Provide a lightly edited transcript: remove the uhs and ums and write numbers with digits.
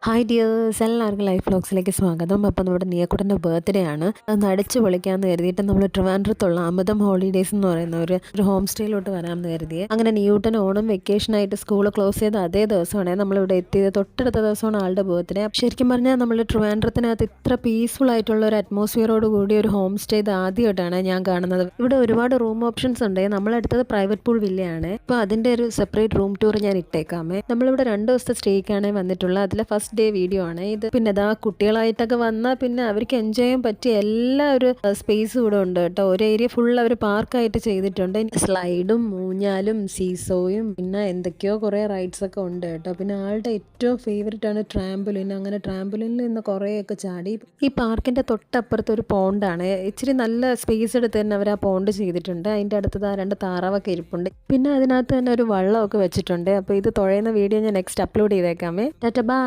Hi dears, എല്ലാവർക്കും life വ്ലോഗ്സിലേക്ക് സ്വാഗതം. അപ്പം നമ്മുടെ നിയക്കുട്ടൻ്റെ ബർത്ത്ഡേ ആണ്. അന്ന് അടിച്ചു പൊളിക്കാമെന്ന് കരുതിയിട്ട് നമ്മൾ ട്രിവാൻഡ്രത്തുള്ള അമൃതം ഹോളിഡേയ്സ് എന്ന് പറയുന്ന ഒരു ഹോം സ്റ്റേയിലോട്ട് വരാമെന്ന് കരുതിയത്. അങ്ങനെ നിയൂട്ടൻ ഓണം വെക്കേഷനായിട്ട് സ്കൂൾ ക്ലോസ് ചെയ്ത അതേ ദിവസമാണ് നമ്മളിവിടെ എത്തിയത്. തൊട്ടടുത്ത ദിവസമാണ് ആളുടെ ബർത്ത്ഡേ. ശരിക്കും പറഞ്ഞാൽ നമ്മൾ ട്രിവാൻഡ്രത്തിനകത്ത് ഇത്ര പീസ്ഫുൾ ആയിട്ടുള്ള ഒരു അറ്റ്മോസ്ഫിയറോട് കൂടി ഒരു ഹോം സ്റ്റേ ഇത് ആദ്യമായിട്ടാണ് ഞാൻ കാണുന്നത്. ഇവിടെ ഒരുപാട് റൂം ഓപ്ഷൻസ് ഉണ്ട്. നമ്മളെടുത്തത് പ്രൈവറ്റ് പൂൾ വില്ലയാണ്. അപ്പോൾ അതിൻ്റെ ഒരു സെപ്പറേറ്റ് റൂം ടൂർ ഞാൻ ഇട്ടേക്കാമേ. നമ്മളിവിടെ 2 ദിവസത്തെ സ്റ്റേക്കാണ് വന്നിട്ടുള്ളത്. അതിലെ ഫസ്റ്റ് ഡേ വീഡിയോ ആണ് ഇത്. പിന്നെ ഇതാ കുട്ടികളായിട്ടൊക്കെ വന്നാൽ പിന്നെ അവർക്ക് എൻജോയ് ചെയ്യാൻ പറ്റിയ എല്ലാ ഒരു സ്പേസും ഇവിടെ ഉണ്ട് കേട്ടോ. ഒരു ഏരിയ ഫുൾ അവർ പാർക്കായിട്ട് ചെയ്തിട്ടുണ്ട്. സ്ലൈഡും ഊഞ്ഞാലും സീസോയും പിന്നെ എന്തൊക്കെയോ കുറേ റൈഡ്സ് ഒക്കെ ഉണ്ട് കേട്ടോ. പിന്നെ ആളുടെ ഏറ്റവും ഫേവററ്റ് ആണ് ട്രാംബുലിൻ. അങ്ങനെ ട്രാംബുലിനിൽ നിന്ന് കുറേയൊക്കെ ചാടി. ഈ പാർക്കിന്റെ തൊട്ടപ്പുറത്ത് ഒരു പോണ്ടാണ്. ഇച്ചിരി നല്ല സ്പേസ് എടുത്ത് തന്നെ അവർ ആ പോണ്ട് ചെയ്തിട്ടുണ്ട്. അതിൻ്റെ അടുത്തത് 2 താറാവൊക്കെ ഇരിപ്പുണ്ട്. പിന്നെ അതിനകത്ത് തന്നെ ഒരു വള്ളമൊക്കെ വെച്ചിട്ടുണ്ട്. അപ്പോൾ ഇത് തുഴയുന്ന വീഡിയോ ഞാൻ നെക്സ്റ്റ് അപ്ലോഡ് ചെയ്തേക്കാമേ. Tata by.